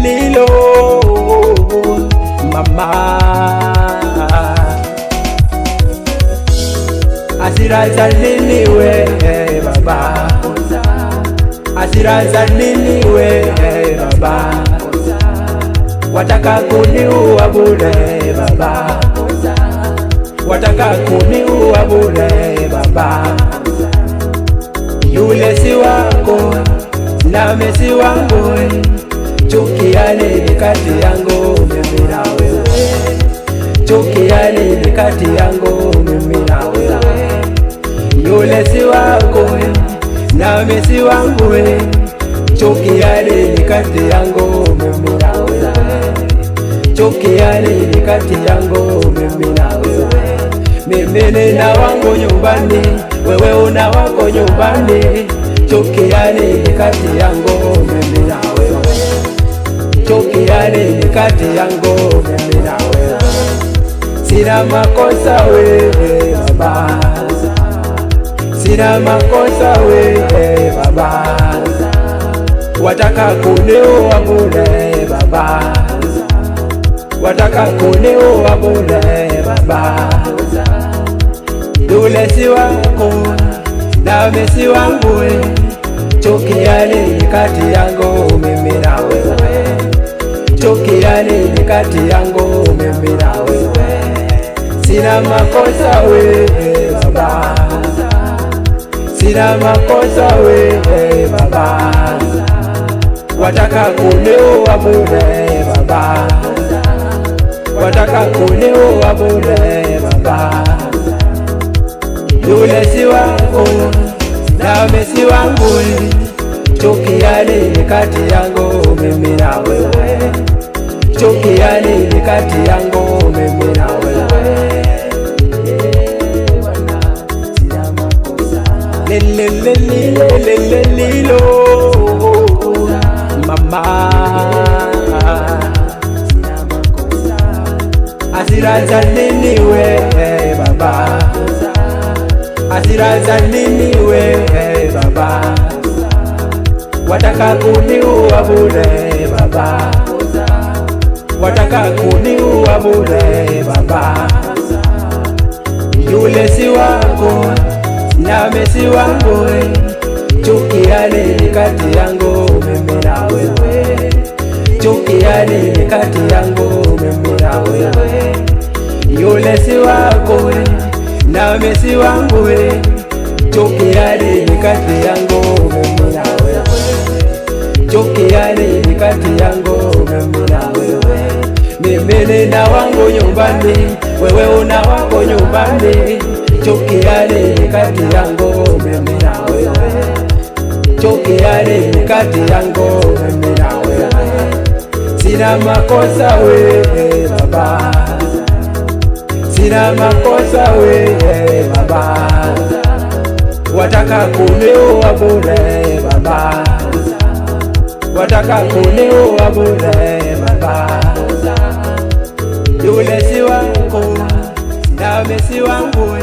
lilo mama, hasira za nini we baba, hasira za nini we baba, wataka kuniua bure baba, wataka kuniua bure baba. Yule si wako nami si wangu, chuki ya nini kati yangu mimi na wewe, chuki ya nini kati yangu mimi na wewe. Yule si wako nami si wangu, chuki ya nini kati yangu mimi na wewe, chuki ya nini kati yangu mimi na wewe. Mimi nina wangu nyumbani, wewe una wako nyumbani, chuki ya nini kati yangu mimi na wewe, chuki ya nini kati yangu mimi na wewe. Sina makosa wewe baba, sina makosa wewe baba, wataka kuniua bure baba, wataka kuniua bure baba. Yule si wako nami si wangu, chuki ya nini kati yangu mimi na wewe, chuki ya nini kati yangu mimi na wewe. Sina makosa wewe baba, sina makosa wewe baba, wataka kuniua bure baba, wataka kuniua bure baba. Yule si wako nami si wangu, chuki ya nini kati yangu mimi na wewe, chuki ya nini kati yangu mimi na wewe. Lilo mama, hasira za nini we baba, hasira za nini we baba, wataka kuniua bure baba, wataka kuniua bure baba. Yule si wako nami si wangu, chuki ya nini kati yangu mimi na wewe, chuki ya nini kati yangu mimi na wewe. Yule si wako nami si wangu, chuki ya nini kati yangu mimi na wewe, chuki ya nini kati yangu mimi na wewe. Mimi nina wangu nyumbani, wewe una wako nyumbani, chuki ya nini kati yangu mimi na wewe, chuki ya nini kati yangu mimi na wewe. Sina makosa wewe baba, sina makosa wewe baba, wataka kuniua bure baba, wataka kuniua bure baba. Yule si wako nami si wangu,